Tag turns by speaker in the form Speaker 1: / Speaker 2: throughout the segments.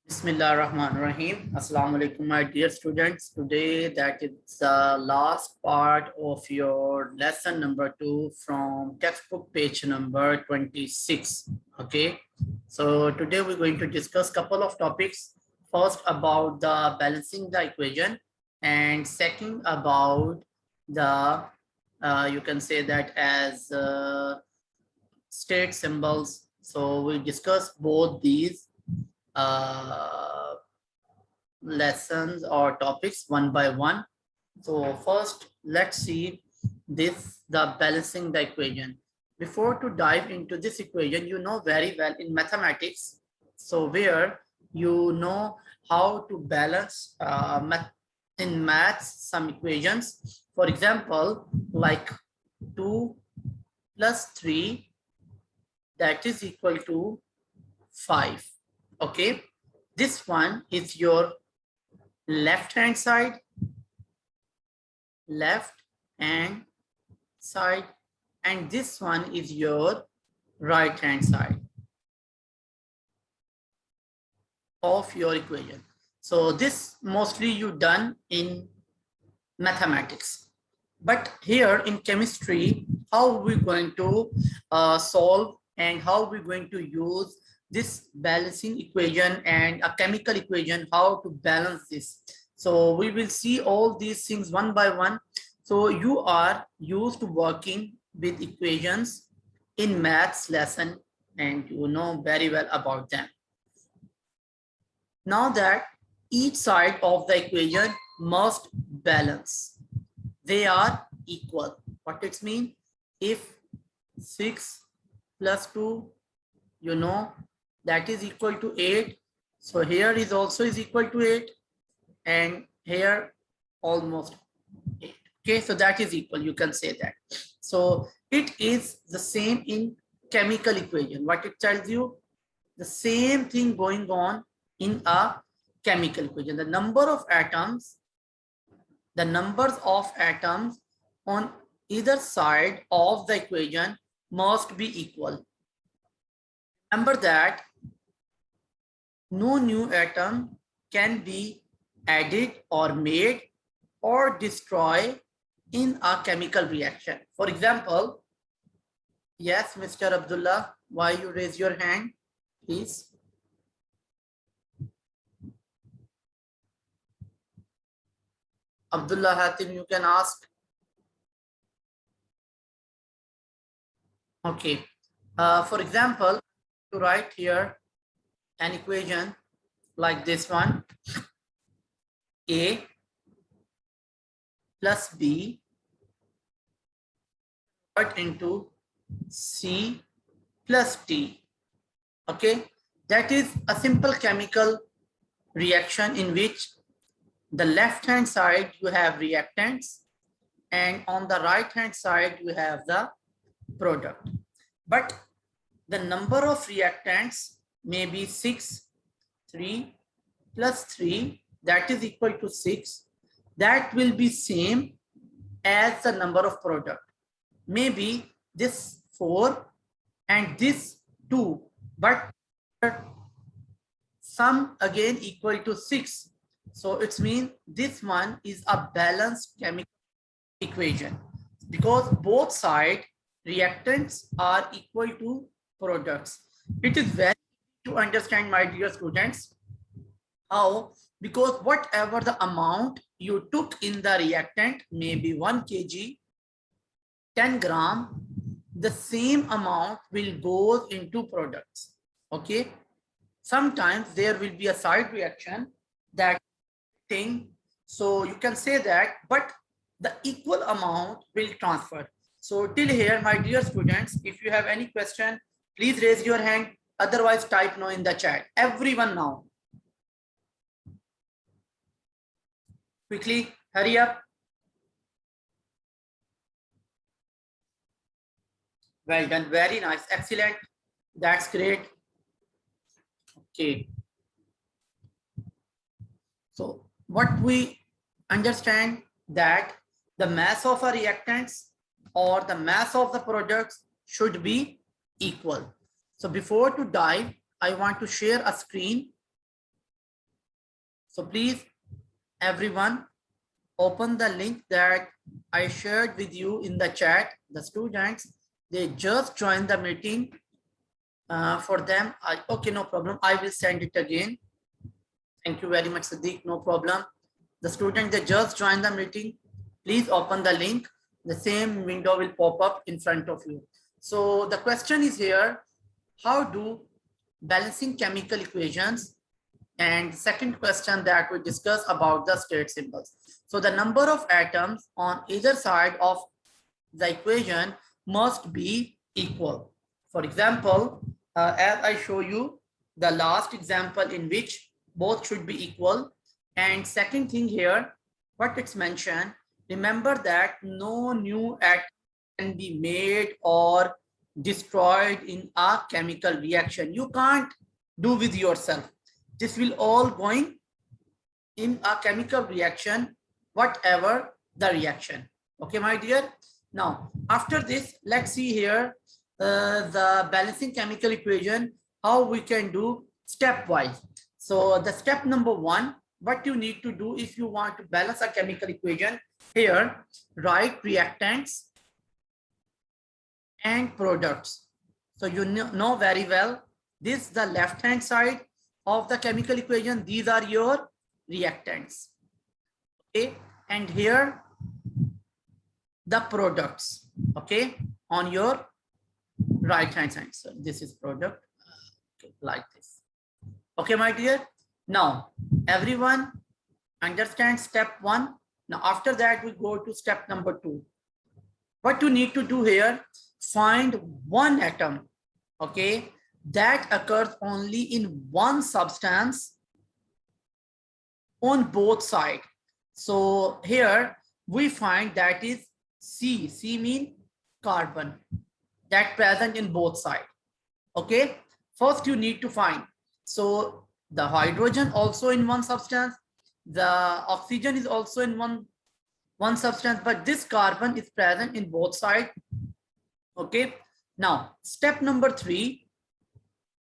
Speaker 1: Bismillah Rahman Rahim. Assalamu alaikum, my dear students. Today, that is the last part of your lesson number 2 from textbook page number 26. Okay, so today we're going to discuss couple of topics. First, about the balancing the equation, and second, about the you can say that as state symbols. So we discuss both these uh, lessons or topics one by one. So first, let's see this, the balancing the equation. Before to dive into this equation, you know very well in mathematics, so where you know how to balance in maths some equations. For example, like 2 plus 3, that is equal to 5. Okay, this one is your left hand side, and this one is your right hand side of your equation. So this mostly you done in mathematics, but here in chemistry, how we going to solve and how we going to use this balancing equation and a chemical equation, how to balance this. So we will see all these things one by one. So you are used to working with equations in maths lesson and you know very well about them. Now that each side of the equation must balance, they are equal. What it means? If 6 plus 2, you know, that is equal to 8. So here is also is equal to 8, and here almost 8. Okay, so that is equal, you can say that. So it is the same in chemical equation. What it tells you? The same thing going on in a chemical equation. The numbers of atoms on either side of the equation must be equal. Remember that no new atom can be added or made or destroyed in a chemical reaction. For example, yes, Mr. Abdullah, why you raise your hand, please? Abdullah Hatim, you can ask. Okay. For example, to write here an equation like this one, A plus B convert into C plus D. Okay, that is a simple chemical reaction in which the left hand side you have reactants and on the right hand side you have the product. But the number of reactants may be 6, 3 plus 3, that is equal to 6. That will be same as the number of product. Maybe this 4 and this 2, but sum again equal to 6. So it means this one is a balanced chemical equation because both side reactants are equal to products. It is very to understand, my dear students, how, because whatever the amount you took in the reactant, maybe 1 kg, 10 gram, the same amount will go into products. Okay, sometimes there will be a side reaction that thing, so you can say that, but the equal amount will transfer. So till here, my dear students, if you have any question, please raise your hand, otherwise type no in the chat. Everyone now, quickly hurry up. Well done, very nice, excellent, that's great. Okay, so what we understand that the mass of a reactants or the mass of the products should be equal. So before to dive, I want to share a screen So please, everyone, open the link that I shared with you in the chat. The students, they just joined the meeting. For them, okay, no problem. I will send it again. Thank you very much, Sadiq. No problem. The student, they just joined the meeting. Please open the link. The same window will pop up in front of you. So the question is here, how do balancing chemical equations, and second question that we discuss about the state symbols. So the number of atoms on either side of the equation must be equal. For example, as I show you the last example in which both should be equal. And second thing here, what it's mentioned, remember that no new atom can be made or destroyed in a chemical reaction. You can't do with yourself. This will all going in a chemical reaction, whatever the reaction. Okay, my dear. Now, after this, let's see here the balancing chemical equation, how we can do stepwise. So the step number one, what you need to do if you want to balance a chemical equation, here, write reactants and products. So you know very well, this is the left hand side of the chemical equation. These are your reactants. Okay, and here the products. Okay, on your right hand side. So this is product, okay, like this. Okay, my dear. Now everyone understand step one. Now after that we go to step number two. What you need to do here, find one atom, okay, that occurs only in one substance on both sides. So here we find that is C. C mean carbon, that present in both sides. Okay, first you need to find. So the hydrogen also in one substance, the oxygen is also in one substance, but this carbon is present in both sides. Okay, now step number three,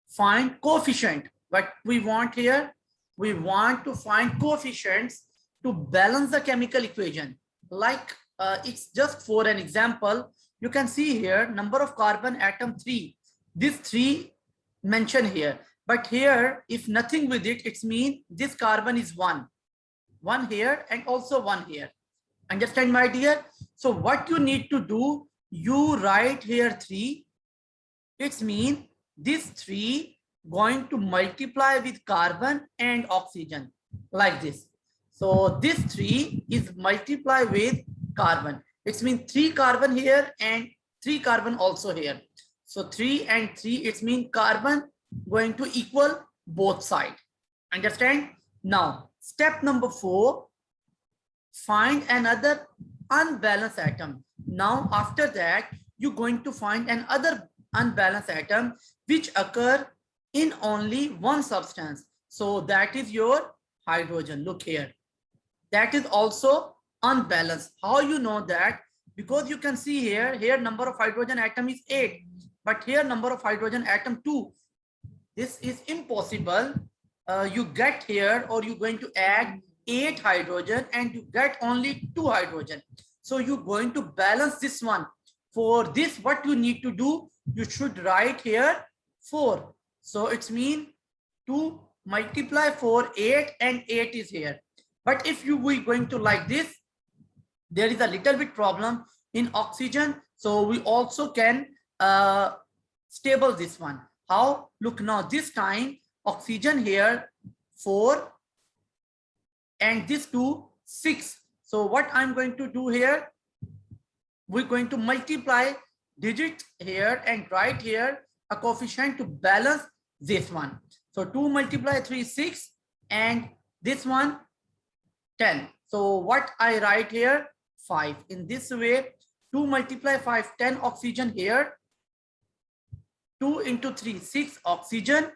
Speaker 1: find coefficient. What we want here, we want to find coefficients to balance the chemical equation. Like it's just for an example, you can see here number of carbon atom 3. This 3 mentioned here, but here if nothing with it, it's mean this carbon is one here and also one here. Understand, my dear? So what you need to do, you write here 3. It's mean this 3 going to multiply with carbon and oxygen like this. So this 3 is multiply with carbon. It's mean 3 carbon here and 3 carbon also here. So 3 and 3, it's mean carbon going to equal both sides. Understand? Now step number 4, find another unbalanced atom. Now after that, you're going to find another unbalanced atom which occur in only one substance. So that is your hydrogen. Look here, that is also unbalanced. How you know that? Because you can see here number of hydrogen atom is 8, but here number of hydrogen atom 2. This is impossible. You get here, or you're going to add 8 hydrogen and you get only 2 hydrogen. So you're going to balance this one. For this, what you need to do, you should write here 4. So it's mean 2 multiply 4, 8, and 8 is here. But if we going to like this, there is a little bit problem in oxygen. So we also can stable this one. How? Look now, this time oxygen here 4 and this 2, 6. So what I'm going to do here, we're going to multiply digit here and write here a coefficient to balance this one. So 2 multiply 3, 6, and this one 10. So what I write here, 5. In this way, 2 multiply 5, 10 oxygen here, 2 into 3, 6 oxygen,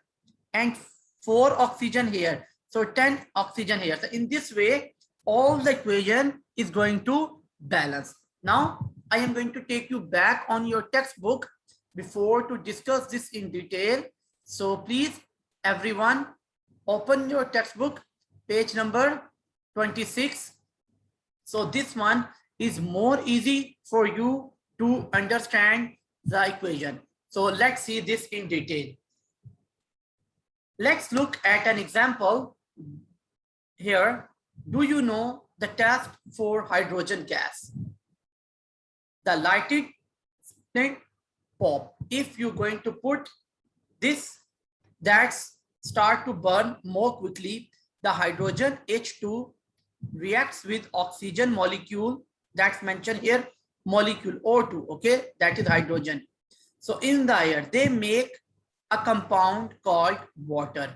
Speaker 1: and 4 oxygen here. So 10 oxygen here. So in this way, all the equation is going to balance. Now I am going to take you back on your textbook before to discuss this in detail. So please, everyone, open your textbook page number 26. So this one is more easy for you to understand the equation. So let's see this in detail. Let's look at an example here. Do you know the test for hydrogen gas? The lighted splint pop. If you're going to put this, that's start to burn more quickly. The hydrogen H2 reacts with oxygen molecule that's mentioned here, molecule O2, okay, that is hydrogen. So in the air, they make a compound called water.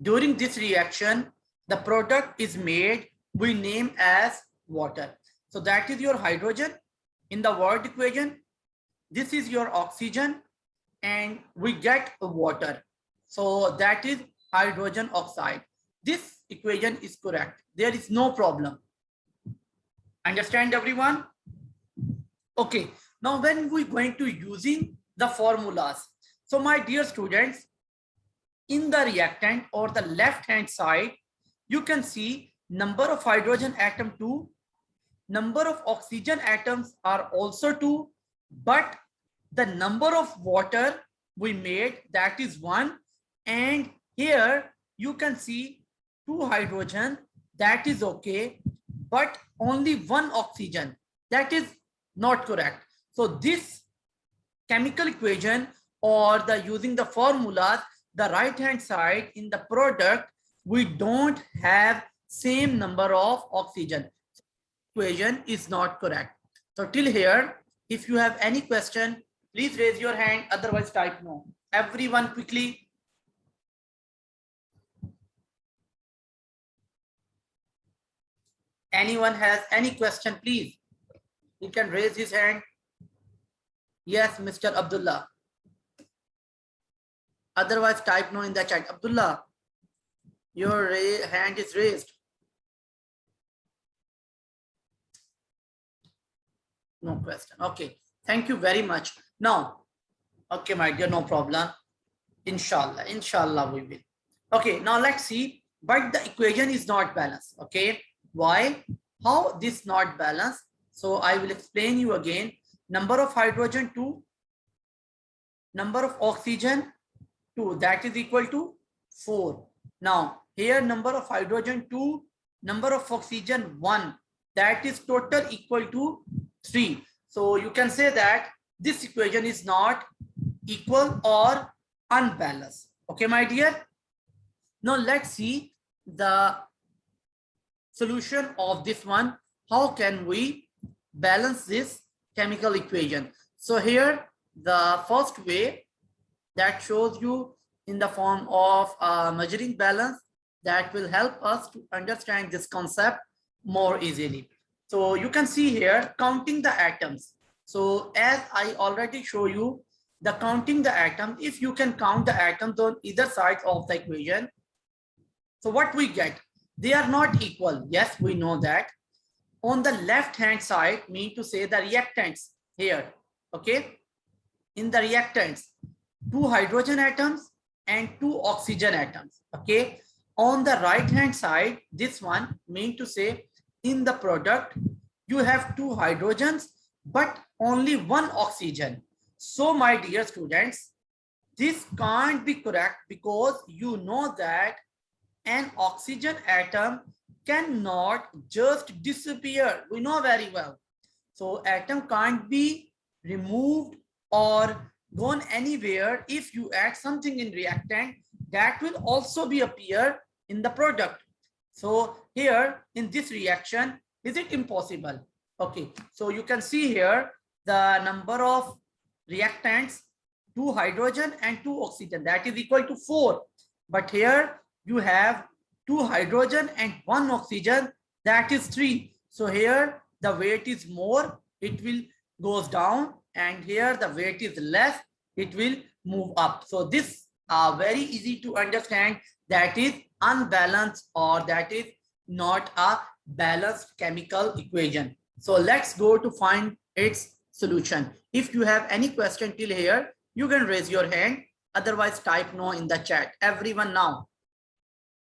Speaker 1: During this reaction, the product is made, we name as water. So that is your hydrogen in the word equation. This is your oxygen and we get water. So that is hydrogen oxide. This equation is correct. There is no problem. Understand everyone? Okay, now when we're going to using the formulas. So my dear students, in the reactant or the left hand side, you can see number of hydrogen atom 2, number of oxygen atoms are also 2, but the number of water we made, that is 1, and here you can see 2 hydrogen, that is okay, but only 1 oxygen, that is not correct. So this chemical equation or the using the formulas, the right hand side in the product, we don't have same number of oxygen. Equation is not correct. So till here, if you have any question, please raise your hand, otherwise type no. Everyone quickly. Anyone has any question, please? He can raise his hand. Yes, Mr. Abdullah. Otherwise type no in the chat. Abdullah, your hand is raised. No question. Okay. Thank you very much. Now, okay, my dear, no problem. Inshallah, inshallah we will. Okay, now let's see. But the equation is not balanced. Okay. Why? How this not balanced? So I will explain you again. Number of hydrogen 2, number of oxygen 2, that is equal to 4. Now here number of hydrogen 2, number of oxygen 1, that is total equal to 3. So you can say that this equation is not equal or unbalanced. Okay, my dear. Now let's see the solution of this one. How can we balance this chemical equation? So here the first way that shows you in the form of measuring balance, that will help us to understand this concept more easily. So you can see here counting the atoms. So as I already show you the counting the atom, if you can count the atoms on either side of the equation, so what we get, they are not equal. Yes, we know that. On the left hand side, mean to say the reactants here. Okay, in the reactants, 2 hydrogen atoms and 2 oxygen atoms. Okay, on the right hand side, this one mean to say in the product you have 2 hydrogens but only 1 oxygen. So my dear students, this can't be correct, because you know that an oxygen atom cannot just disappear. We know very well. So atom can't be removed or gone anywhere. If you add something in reactant, that will also be appear in the product. So here in this reaction, is it impossible? Okay, so you can see here the number of reactants, 2 hydrogen and 2 oxygen, that is equal to 4. But here you have 2 hydrogen and 1 oxygen, that is 3. So here the weight is more, it will goes down, and here the weight is less, it will move up. So this are very easy to understand, that is unbalanced or that is not a balanced chemical equation. So let's go to find its solution. If you have any question till here, you can raise your hand, otherwise type no in the chat. Everyone now,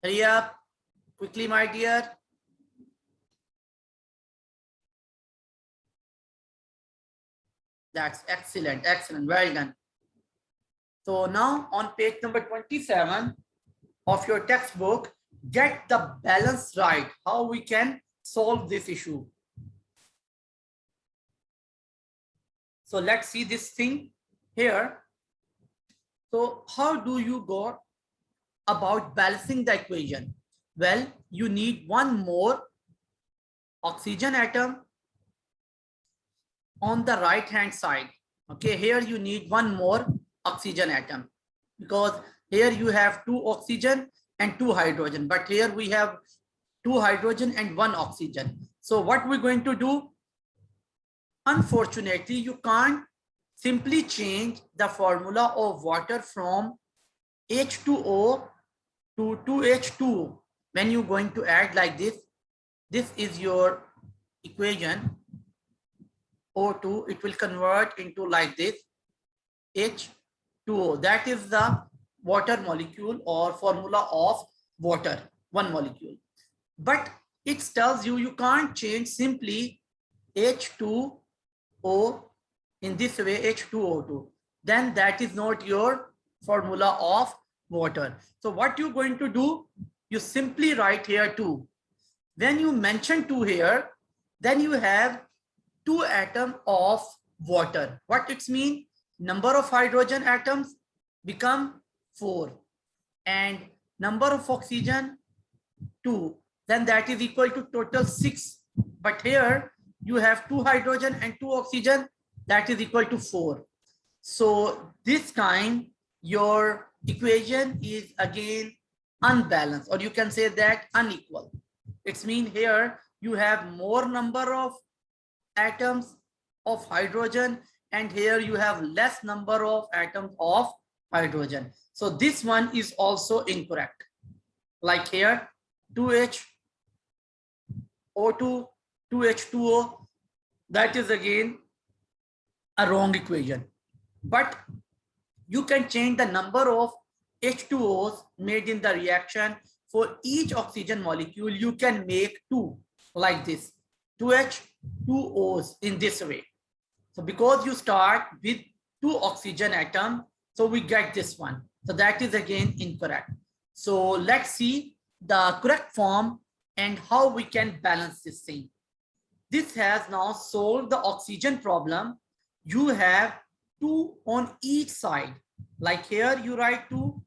Speaker 1: hurry up. Quickly, my dear. That's excellent, excellent, well done. So now on page number 27 of your textbook, get the balance right, how we can solve this issue. So let's see this thing here. So how do you go about balancing the equation? Well, you need one more oxygen atom on the right hand side. Okay, here you need one more oxygen atom because here you have two oxygen and two hydrogen, but here we have two hydrogen and one oxygen. So what we're going to do, unfortunately, you can't simply change the formula of water from H2O to 2H2O. When you're going to add like this is your equation O2, it will convert into like this H2O. That is the water molecule or formula of water, one molecule. But it tells you can't change simply H2O in this way, H2O2. Then that is not your formula of water. So what you're going to do, you simply write here 2. When you mention 2 here, then you have 2 atoms of water. What it means? Number of hydrogen atoms become 4 and number of oxygen 2. Then that is equal to total 6. But here you have 2 hydrogen and 2 oxygen, that is equal to 4. So this time your equation is again unbalanced, or you can say that unequal. It means here you have more number of atoms of hydrogen and here you have less number of atoms of hydrogen. So this one is also incorrect. Like here 2H O2, 2H2O, that is again a wrong equation. But you can change the number of H2Os made in the reaction. For each oxygen molecule, you can make 2 like this, 2H2Os in this way. So because you start with 2 oxygen atoms, so we get this one. So that is again incorrect. So let's see the correct form and how we can balance this thing. This has now solved the oxygen problem. You have 2 on each side. Like here you write 2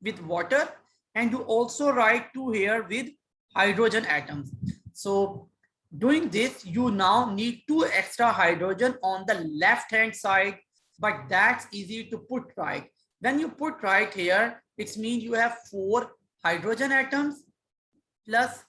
Speaker 1: with water and you also write 2 here with hydrogen atoms. So doing this, you now need 2 extra hydrogen on the left hand side, but that's easy to put right. When you put right here, it means you have 4 hydrogen atoms plus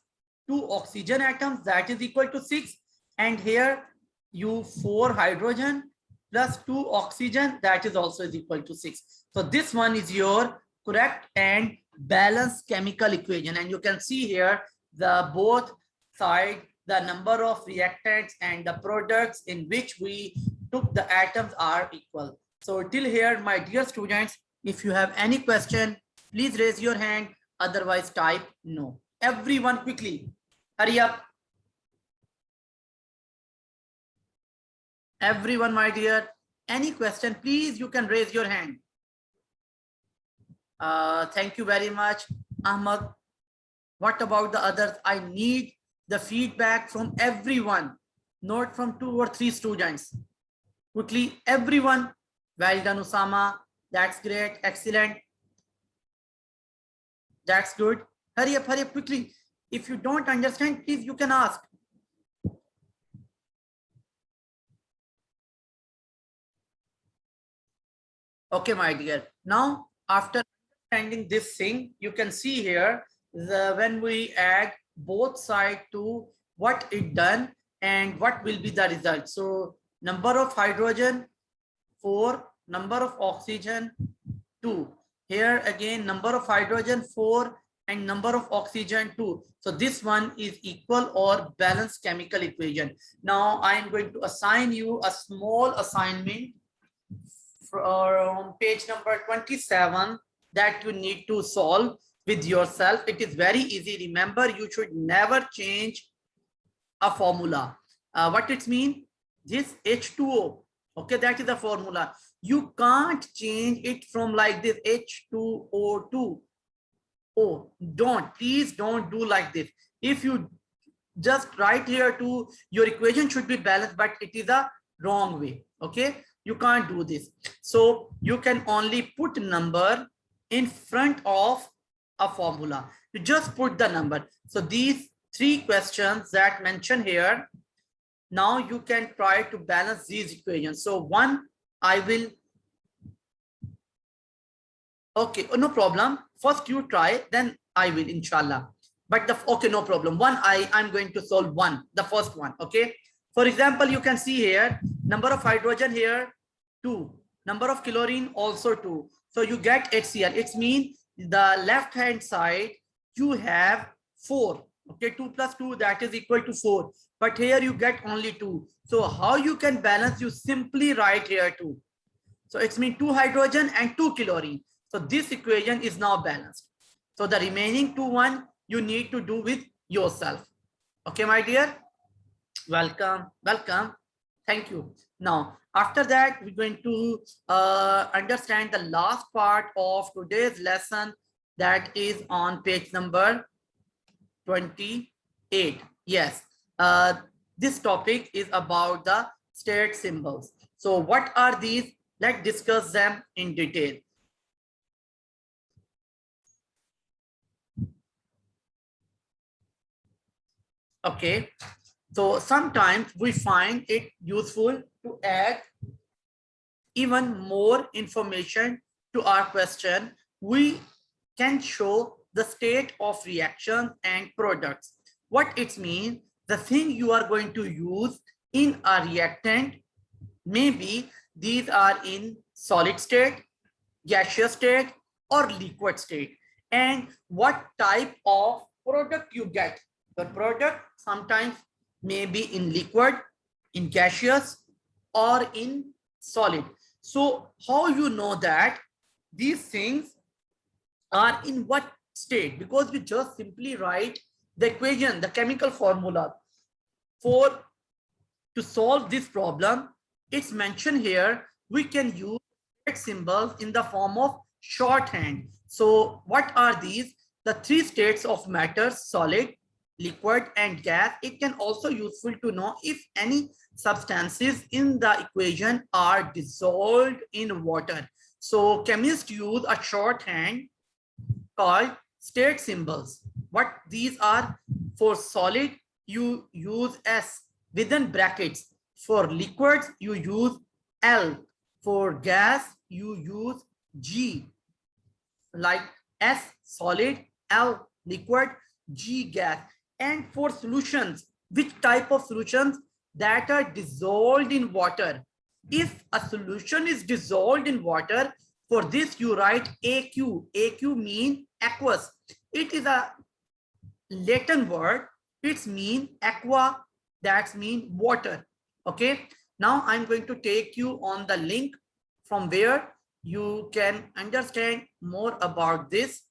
Speaker 1: 2 oxygen atoms, that is equal to 6. And here you 4 hydrogen plus 2 oxygen, that is also is equal to 6. So this one is your correct and balanced chemical equation. And you can see here the both side, the number of reactants and the products in which we took the atoms are equal. So till here, my dear students, if you have any question, please raise your hand. Otherwise type no. Everyone quickly, hurry up. Everyone, my dear, any question, please, you can raise your hand. Thank you very much, Ahmad. What about the others? I need the feedback from everyone, not from 2 or 3 students. Quickly, everyone. Well done, Usama. That's great. Excellent. That's good. Hurry up quickly. If you don't understand, please, you can ask. Okay, my dear. Now, after understanding this thing, you can see here when we add both sides to what it done and what will be the result. So number of hydrogen 4, number of oxygen 2. Here again number of hydrogen 4 and number of oxygen 2. So this one is equal or balanced chemical equation. Now I am going to assign you a small assignment from page number 27 that you need to solve. with yourself. It is very easy. Remember, you should never change a formula. What it means? This H2O. Okay, that is the formula. You can't change it from like this H2O2. Oh, please don't do like this. If you just write here to your equation should be balanced, but it is a wrong way. Okay, you can't do this. So you can only put number in front of a formula. You just put the number. So these three questions that mentioned here, now you can try to balance these equations. So one, I will, okay, no problem. First you try, then I will, inshallah. But okay, no problem. One, I'm going to solve one, the first one. Okay. For example, you can see here, number of hydrogen here, 2. Number of chlorine also 2. So you get HCl. It means the left hand side, you have 4. Okay, 2 plus 2, that is equal to 4. But here you get only 2. So how you can balance? You simply write here 2. So it means 2 hydrogen and 2 chlorine. So this equation is now balanced. So the remaining 1 you need to do with yourself. Okay, my dear. Welcome. Thank you. Now, after that, we're going to understand the last part of today's lesson, that is on page number 28. Yes, this topic is about the state symbols. So what are these? Let's discuss them in detail. Okay, so sometimes we find it useful to add even more information to our question. We can show the state of reactions and products. What it means, the thing you are going to use in a reactant, maybe these are in solid state, gaseous state, or liquid state, and what type of product you get. The product sometimes may be in liquid, in gaseous, or in solid. So how you know that these things are in what state? Because we just simply write the equation, the chemical formula. To solve this problem, it's mentioned here, we can use symbols in the form of shorthand. So what are these? The 3 states of matter: solid, liquid, and gas. It can also useful to know if any substances in the equation are dissolved in water. So chemists use a shorthand called state symbols. What these are? For solid, you use S within brackets. For liquids, you use L. For gas, you use G, like S solid, L liquid, G gas. And for solutions, which type of solutions? That are dissolved in water. If a solution is dissolved in water, for this you write AQ. AQ means aqueous. It is a Latin word. It's mean aqua, that means water. Okay, now I'm going to take you on the link from where you can understand more about this.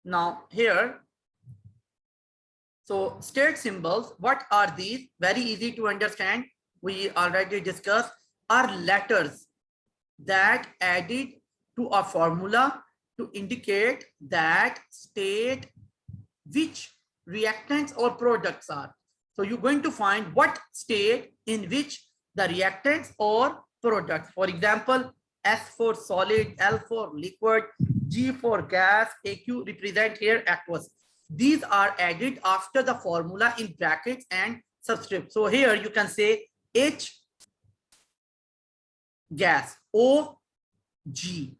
Speaker 1: Now here, so state symbols, what are these? Very easy to understand. We already discussed, are letters that added to a formula to indicate that state which reactants or products are. So you're going to find what state in which the reactants or products. For example, S for solid, L for liquid, G for gas, AQ represent here aqueous. These are added after the formula in brackets and subscript. So here you can say H gas, O G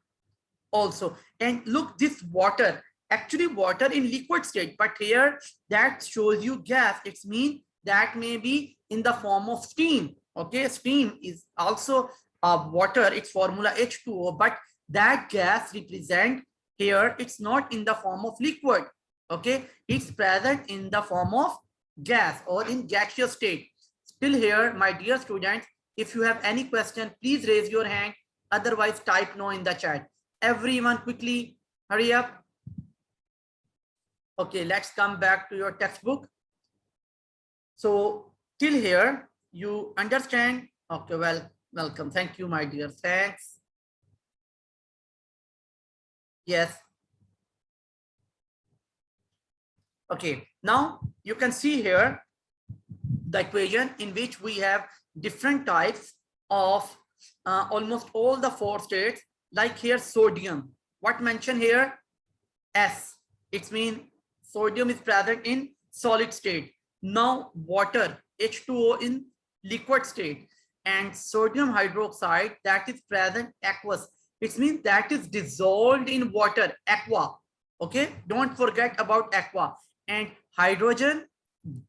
Speaker 1: also. And look, this water, actually water in liquid state, but here that shows you gas. It means that may be in the form of steam. Okay, steam is also water, its formula H2O, but that gas represent here, it's not in the form of liquid. Okay, it's present in the form of gas or in gaseous state. Still here, my dear students, if you have any question, please raise your hand. Otherwise, type no in the chat. Everyone quickly, hurry up. Okay, let's come back to your textbook. So till here, you understand? Okay, well, welcome. Thank you, my dear. Thanks. Yes. Okay, now you can see here the equation in which we have different types of almost all the four states. Like here, sodium. What mentioned here? S. It means sodium is present in solid state. Now water, H2O in liquid state, and sodium hydroxide that is present aqueous. It means that is dissolved in water, aqua. Okay, don't forget about aqua. And hydrogen,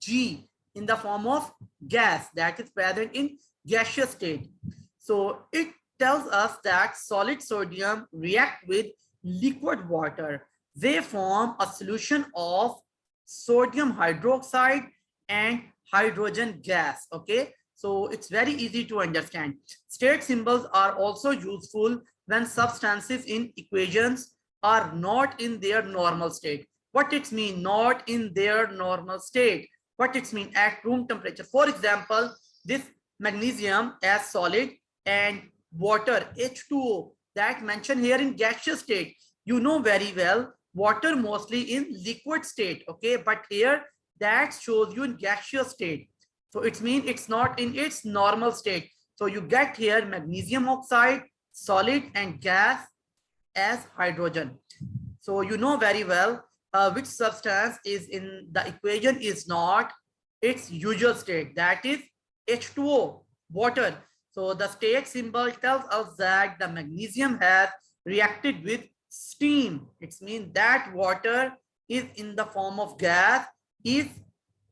Speaker 1: G, in the form of gas that is present in gaseous state. So it tells us that solid sodium react with liquid water. They form a solution of sodium hydroxide and hydrogen gas. Okay, so it's very easy to understand. State symbols are also useful when substances in equations are not in their normal state. What it means, not in their normal state? What it means, at room temperature. For example, this magnesium as solid and water, H2O, that mentioned here in gaseous state. You know very well, water mostly in liquid state, okay, but here that shows you in gaseous state. So it means it's not in its normal state. So you get here magnesium oxide, solid, and gas as hydrogen. So you know very well which substance is in the equation is not its usual state, that is H2O, water. So the state symbol tells us that the magnesium has reacted with steam. It means that water is in the form of gas, is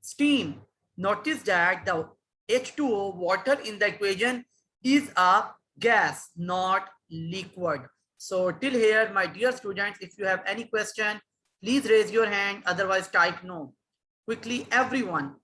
Speaker 1: steam. Notice that the H2O, water in the equation, is a gas, not liquid. So till here, my dear students, if you have any question, please raise your hand, otherwise type no. Quickly, everyone.